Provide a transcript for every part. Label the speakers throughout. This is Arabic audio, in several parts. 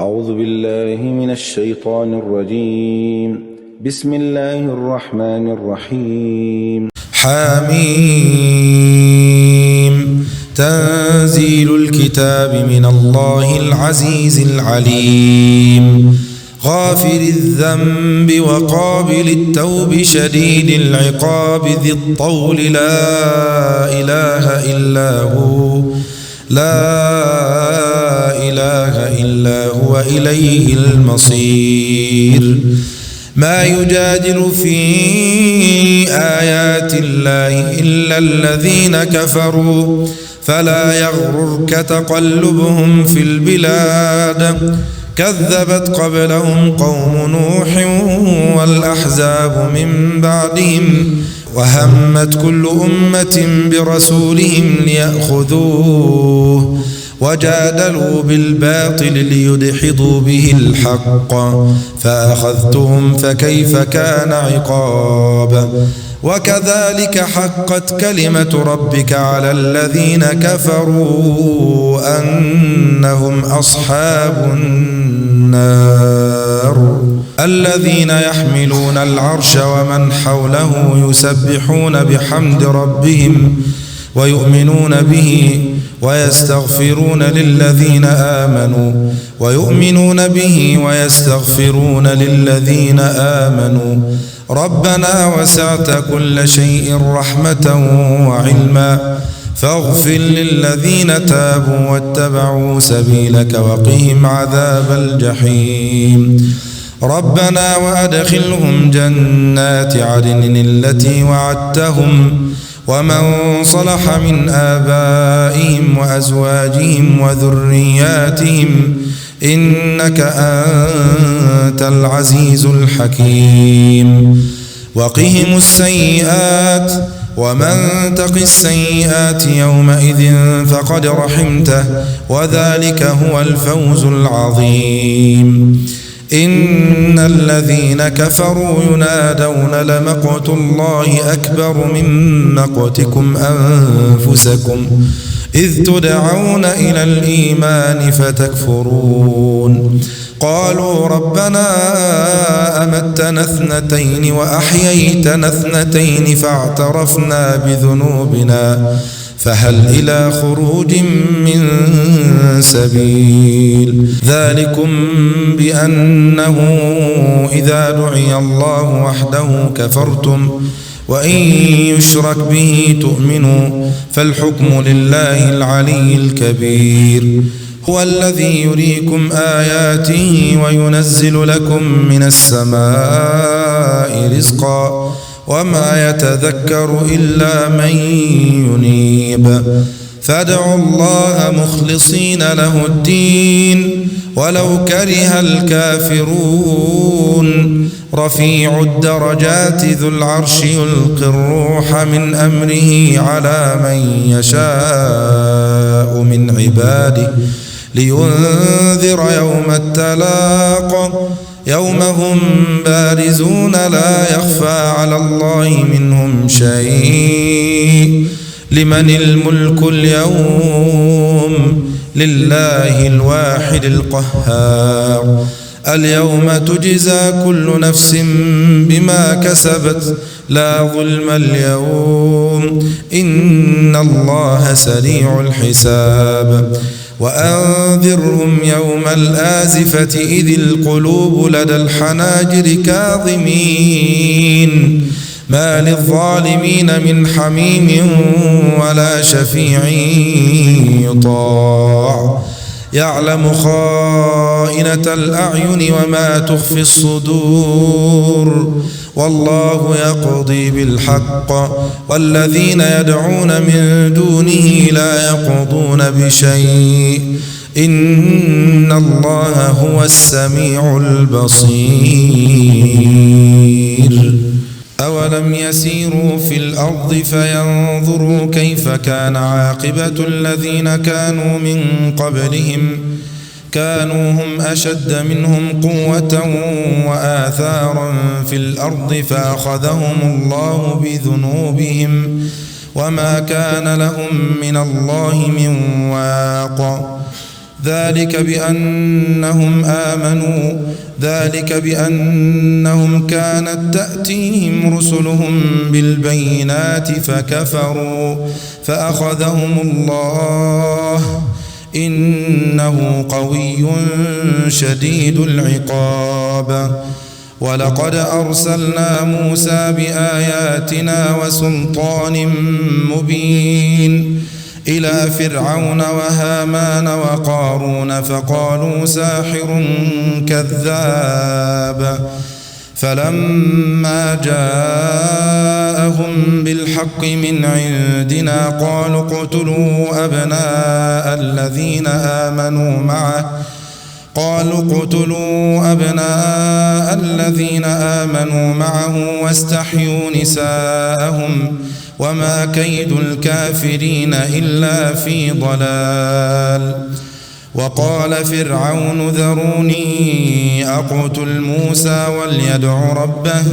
Speaker 1: أعوذ بالله من الشيطان الرجيم. بسم الله الرحمن الرحيم.
Speaker 2: حميم. تنزيل الكتاب من الله العزيز العليم، غافر الذنب وقابل التوب شديد العقاب ذي الطول لا إله إلا هو إليه المصير. ما يجادل في آيات الله إلا الذين كفروا فلا يغررك تقلبهم في البلاد. كذبت قبلهم قوم نوح والأحزاب من بعدهم، وهمت كل أمة برسولهم ليأخذوه، وجادلوا بالباطل ليدحضوا به الحق، فأخذتهم فكيف كان عقاب. وكذلك حقت كلمة ربك على الذين كفروا أنهم أصحاب النار. الذين يحملون العرش ومن حوله يسبحون بحمد ربهم ويؤمنون به ويستغفرون للذين آمنوا ربنا وسعت كل شيء رحمة وعلما فاغفر للذين تابوا واتبعوا سبيلك وقهم عذاب الجحيم. ربنا وأدخلهم جنات عدن التي وعدتهم ومن صلح من آبائهم وأزواجهم وذرياتهم إنك أنت العزيز الحكيم. وقهم السيئات ومن تق السيئات يومئذ فقد رحمته وذلك هو الفوز العظيم. إن الذين كفروا ينادون لمقت الله أكبر من مقتكم أنفسكم إذ تدعون إلى الإيمان فتكفرون. قالوا ربنا أمتنا اثنتين وأحييتنا اثنتين فاعترفنا بذنوبنا فهل إلى خروج من سبيل. ذلكم بأنه إذا دعي الله وحده كفرتم وإن يشرك به تؤمنوا فالحكم لله العلي الكبير. هو الذي يريكم آياته وينزل لكم من السماء رزقا وما يتذكر إلا من ينيب. فادعوا الله مخلصين له الدين ولو كره الكافرون. رفيع الدرجات ذو العرش يلقي الروح من أمره على من يشاء من عباده لينذر يوم التلاق يوم هم بارزون لا يخفى على الله منهم شيء. لمن الملك اليوم لله الواحد القهار. اليوم تجزى كل نفس بما كسبت لا ظلم اليوم إن الله سريع الحساب. وأنذرهم يوم الآزفة إذ القلوب لدى الحناجر كاظمين ما للظالمين من حميم ولا شفيع يطاع. يعلم خائنة الأعين وما تخفي الصدور والله يقضي بالحق والذين يدعون من دونه لا يقضون بشيء إن الله هو السميع البصير. أولم يسيروا في الأرض فينظروا كيف كان عاقبة الذين كانوا من قبلهم كانوا هم أشد منهم قوة وآثارا في الأرض فأخذهم الله بذنوبهم وما كان لهم من الله من واق. ذلك بأنهم كانت تأتيهم رسلهم بالبينات فكفروا فأخذهم الله إنه قوي شديد العقاب. ولقد أرسلنا موسى بآياتنا وسلطان مبين إلى فرعون وهامان وقارون فقالوا ساحر كذاب. فلما جاءهم بالحق من عندنا قالوا اقتلوا أبناء الذين آمنوا معه واستحيوا نساءهم وما كيد الكافرين إلا في ضلال. وقال فرعون ذروني أقتل موسى وليدع ربه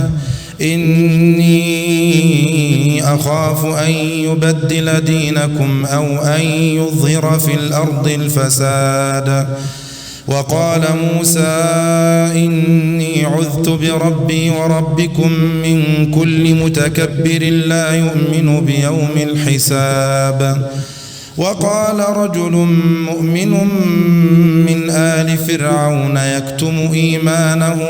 Speaker 2: إني أخاف أن يبدل دينكم أو أن يظهر في الأرض الفساد. وقال موسى إني عذت بربي وربكم من كل متكبر لا يؤمن بيوم الحساب. وقال رجل مؤمن من آل فرعون يكتم إيمانه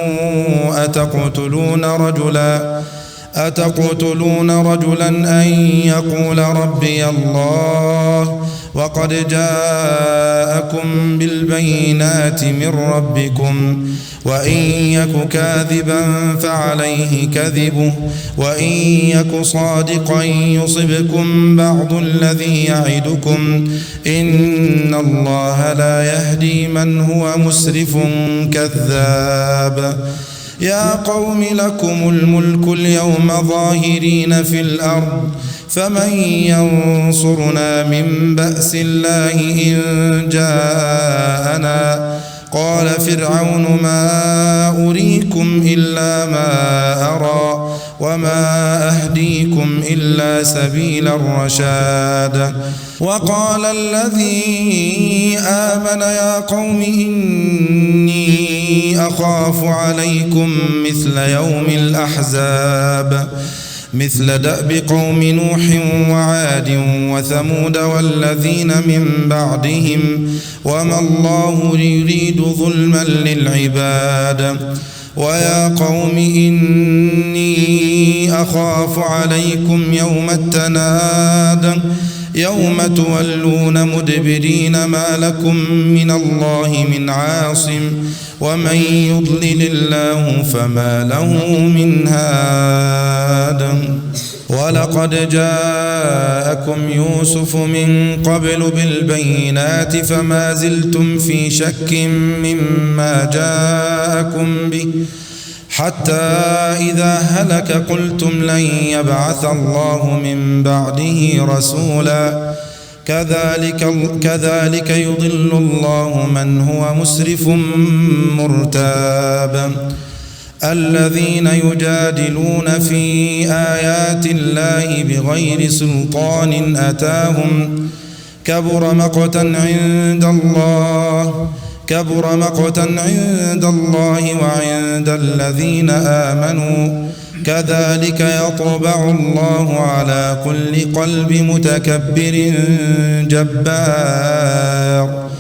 Speaker 2: أتقتلون رجلا أن يقول ربي الله وقد جاءكم بالبينات من ربكم وإن يك كاذبا فعليه كذبه وإن يك صادقا يصبكم بعض الذي يعدكم إن الله لا يهدي من هو مسرف كذاب. يا قوم لكم الملك اليوم ظاهرين في الأرض فمن ينصرنا من بأس الله إن جاءنا. قال فرعون ما أريكم إلا ما أرى وما أهديكم إلا سبيل الرشاد. وقال الذي آمن يا قوم إني أخاف عليكم مثل يوم الأحزاب مثل دأب قوم نوح وعاد وثمود والذين من بعدهم وما الله يريد ظلما للعباد. ويا قوم إني أخاف عليكم يوم التناد يوم تولون مدبرين ما لكم من الله من عاصم ومن يضلل الله فما له من هاد. ولقد جاءكم يوسف من قبل بالبينات فما زلتم في شك مما جاءكم به حتى إذا هلك قلتم لن يبعث الله من بعده رسولا كذلك يضل الله من هو مسرف مرتاب. الذين يجادلون في آيات الله بغير سلطان أتاهم كبر مقتا عند الله وعند الذين آمنوا كذلك يطبع الله على كل قلب متكبر جبار.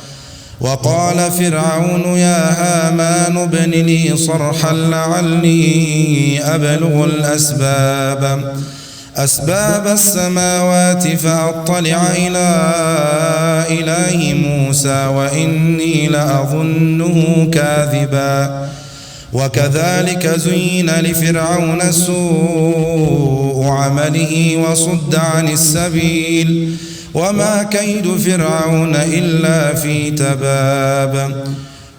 Speaker 2: وقال فرعون يا هامان ابن لي صرحا لعلي أبلغ أسباب السماوات فأطلع إلى إله موسى وإني لأظنه كاذبا. وكذلك زين لفرعون سوء عمله وصد عن السبيل وما كيد فرعون إلا في تباب.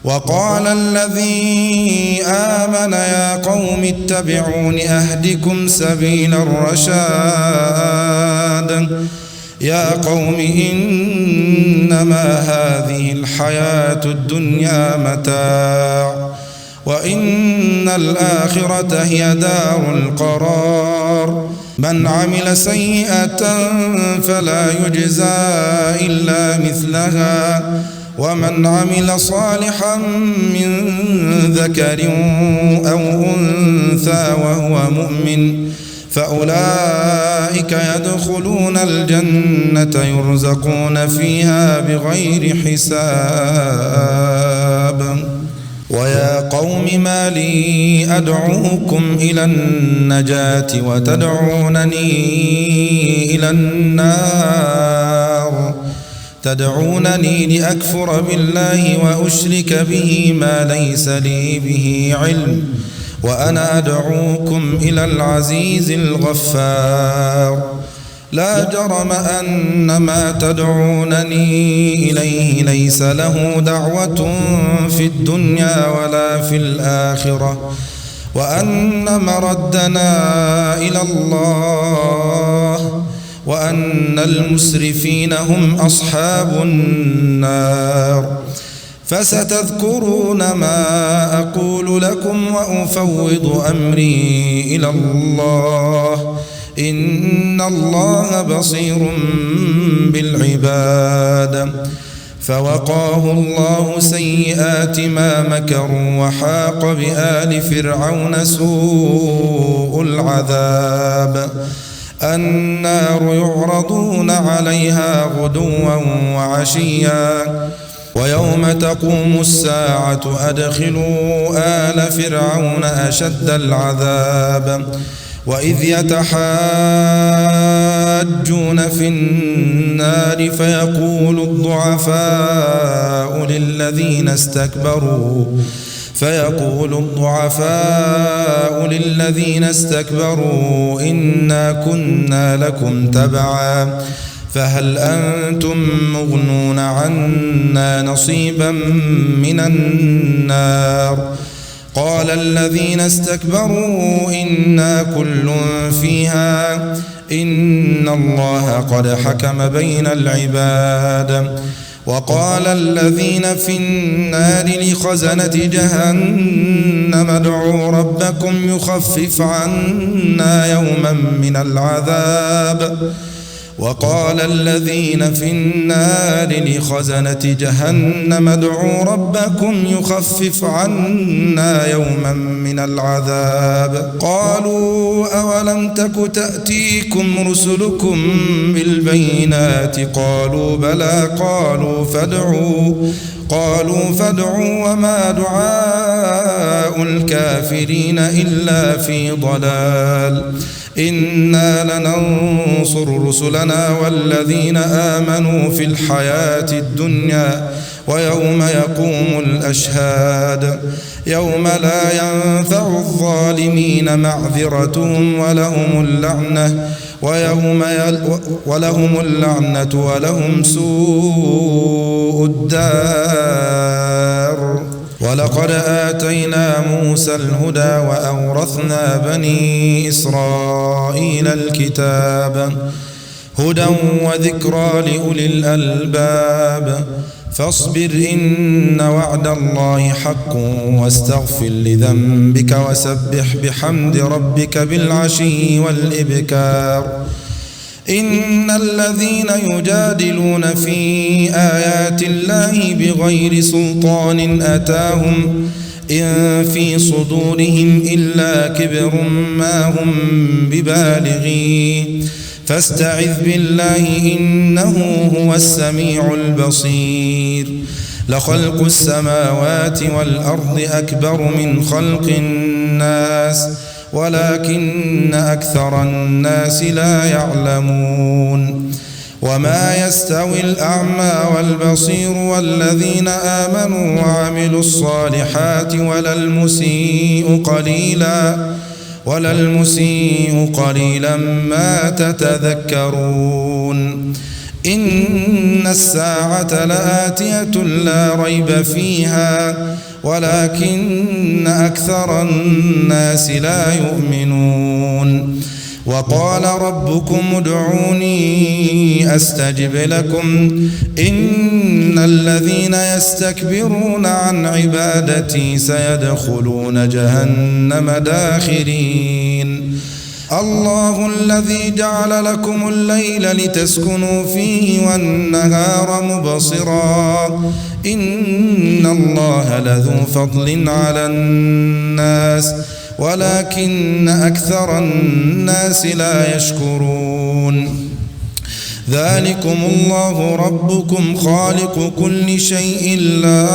Speaker 2: وقال الذي آمن يا قوم اتبعون أهدكم سبيل الرشاد. يا قوم إنما هذه الحياة الدنيا متاع وإن الآخرة هي دار القرار. من عمل سيئة فلا يجزى إلا مثلها ومن عمل صالحا من ذكر أو أنثى وهو مؤمن فأولئك يدخلون الجنة يرزقون فيها بغير حساب. ويا قوم ما لي أدعوكم إلى النجاة وتدعونني إلى النار تدعونني لأكفر بالله وأشرك به ما ليس لي به علم وأنا أدعوكم إلى العزيز الغفار. لا جرم أن ما تدعونني إليه ليس له دعوة في الدنيا ولا في الآخرة وأن مردنا إلى الله وأن المسرفين هم أصحاب النار. فستذكرون ما أقول لكم وأفوض أمري إلى الله إن الله بصير بالعباد. فوقاه الله سيئات ما مكروا وحاق بآل فرعون سوء العذاب. النار يعرضون عليها غدوا وعشيا ويوم تقوم الساعة أدخلوا آل فرعون أشد العذاب. وإذ يتحاجون في النار فيقول الضعفاء للذين استكبروا إنا كنا لكم تبعا فهل أنتم مغنون عنا نصيبا من النار. قال الذين استكبروا إنا كل فيها إن الله قد حكم بين العباد. وقال الذين في النار لخزنة جهنم ادعوا ربكم يخفف عنا يوما من العذاب. وقال الذين في النار لخزنة جهنم ادعوا ربكم يخفف عنا يوما من العذاب. قالوا أولم تك تأتيكم رسلكم بالبينات قالوا بلى قالوا فادعوا وما دعاء الكافرين إلا في ضلال. إنا لننصر رسلنا والذين آمنوا في الحياة الدنيا ويوم يقوم الأشهاد يوم لا ينفع الظالمين معذرتهم ولهم اللعنة ولهم سوء الدار. ولقد آتينا موسى الهدى وأورثنا بني إسرائيل الكتاب هدى وذكرى لأولي الألباب. فاصبر إن وعد الله حق واستغفر لذنبك وسبح بحمد ربك بالعشي والإبكار. إن الذين يجادلون في آيات الله بغير سلطان أتاهم إن في صدورهم إلا كبر ما هم ببالغيه فاستعذ بالله إنه هو السميع البصير. لخلق السماوات والأرض أكبر من خلق الناس ولكن أكثر الناس لا يعلمون. وما يستوي الأعمى والبصير والذين آمنوا وعملوا الصالحات ولا المسيء قليلا ما تتذكرون. إن الساعة لآتية لا ريب فيها ولكن أكثر الناس لا يؤمنون. وقال ربكم ادعوني أستجب لكم إن الذين يستكبرون عن عبادتي سيدخلون جهنم داخرين. الله الذي جعل لكم الليل لتسكنوا فيه والنهار مبصرا إن الله لذو فضل على الناس ولكن أكثر الناس لا يشكرون ذلكم الله ربكم خالق كل شيء لا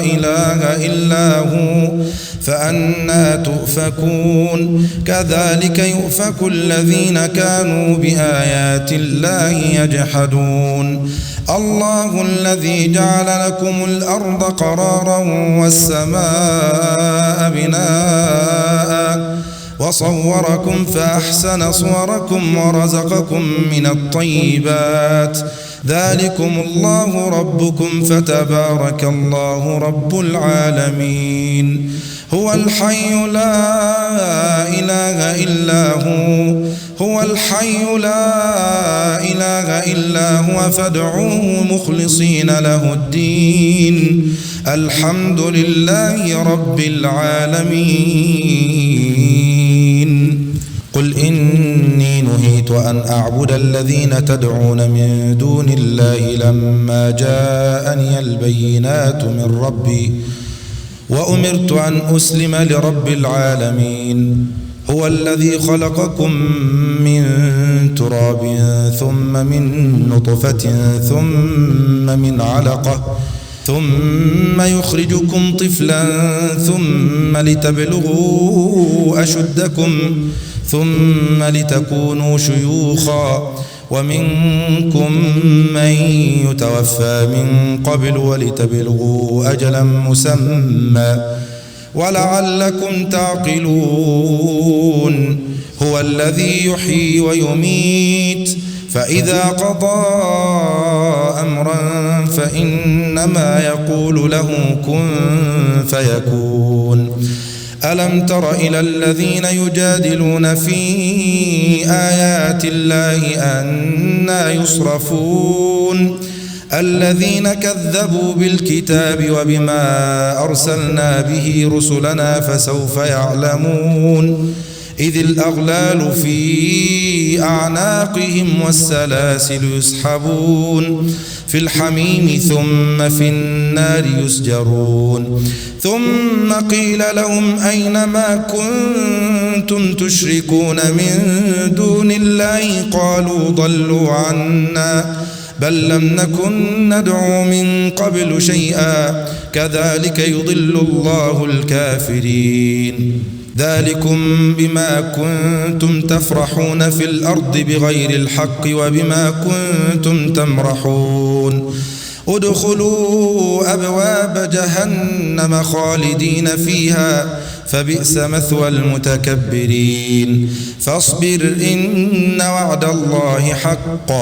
Speaker 2: إله إلا هو فأنى تؤفكون كذلك يؤفك الذين كانوا بآيات الله يجحدون الله الذي جعل لكم الأرض قرارا والسماء بناء وصوركم فأحسن صوركم ورزقكم من الطيبات ذلكم الله ربكم فتبارك الله رب العالمين هو الحي لا إله إلا هو الحي لا إله إلا هو فادعوه مخلصين له الدين الحمد لله رب العالمين قل إني نهيت أن أعبد الذين تدعون من دون الله لما جاءني البينات من ربي وأمرت أن أسلم لرب العالمين هو الذي خلقكم من تراب ثم من نطفة ثم من علقة ثم يخرجكم طفلا ثم لتبلغوا أشدكم ثم لتكونوا شيوخا ومنكم من يتوفى من قبل ولتبلغوا أجلا مسمى ولعلكم تعقلون هو الذي يحيي ويميت فإذا قضى أمرا فإنما يقول له كن فيكون ألم تر إلى الذين يجادلون في آيات الله أنى يصرفون الذين كذبوا بالكتاب وبما أرسلنا به رسلنا فسوف يعلمون إذ الأغلال في أعناقهم والسلاسل يسحبون في الحميم ثم في النار يسجرون ثم قيل لهم أين ما كنتم تشركون من دون الله قالوا ضلوا عنا بل لم نكن ندعو من قبل شيئا كذلك يضل الله الكافرين ذلكم بما كنتم تفرحون في الأرض بغير الحق وبما كنتم تمرحون ادخلوا أبواب جهنم خالدين فيها فبئس مثوى المتكبرين فاصبر إن وعد الله حق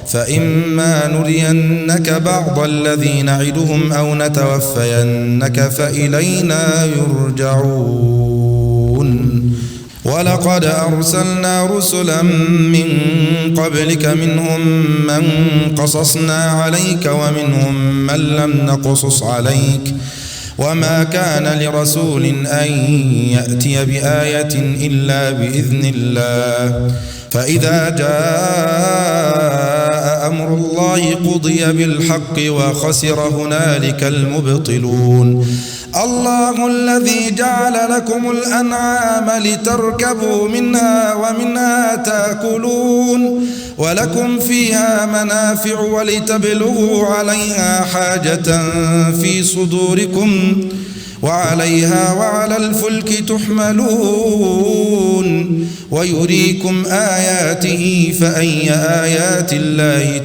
Speaker 2: فإما نرينك بعض الذي نعدهم أو نتوفينك فإلينا يرجعون ولقد أرسلنا رسلا من قبلك منهم من قصصنا عليك ومنهم من لم نقصص عليك وما كان لرسول أن يأتي بآية إلا بإذن الله فإذا جاء أمر الله قضي بالحق وخسر هنالك المبطلون الله الذي جعل لكم الأنعام لتركبوا منها ومنها تأكلون ولكم فيها منافع ولتبلغوا عليها حاجة في صدوركم وعليها وعلى الفلك تحملون ويريكم آياته فأي آيات الله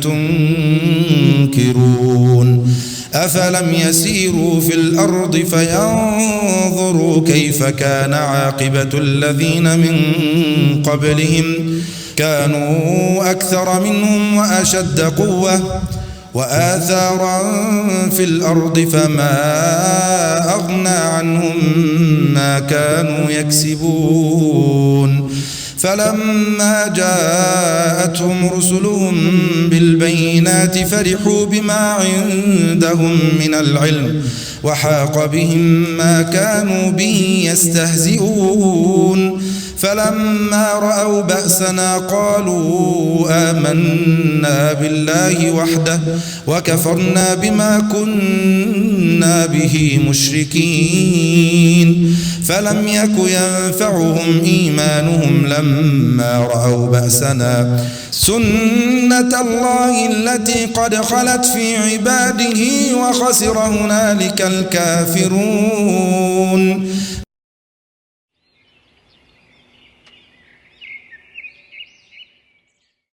Speaker 2: تنكرون أفلم يسيروا في الأرض فينظروا كيف كان عاقبة الذين من قبلهم كانوا أكثر منهم وأشد قوة وآثارا في الأرض فما أغنى عنهم ما كانوا يكسبون فلما جاءتهم رسلهم بالبينات فرحوا بما عندهم من العلم وحاق بهم ما كانوا به يستهزئون فلما رأوا بأسنا قالوا آمنا بالله وحده وكفرنا بما كنا به مشركين فلم يك ينفعهم إيمانهم لما رأوا بأسنا سنة الله التي قد خلت في عباده وخسر هنالك الكافرون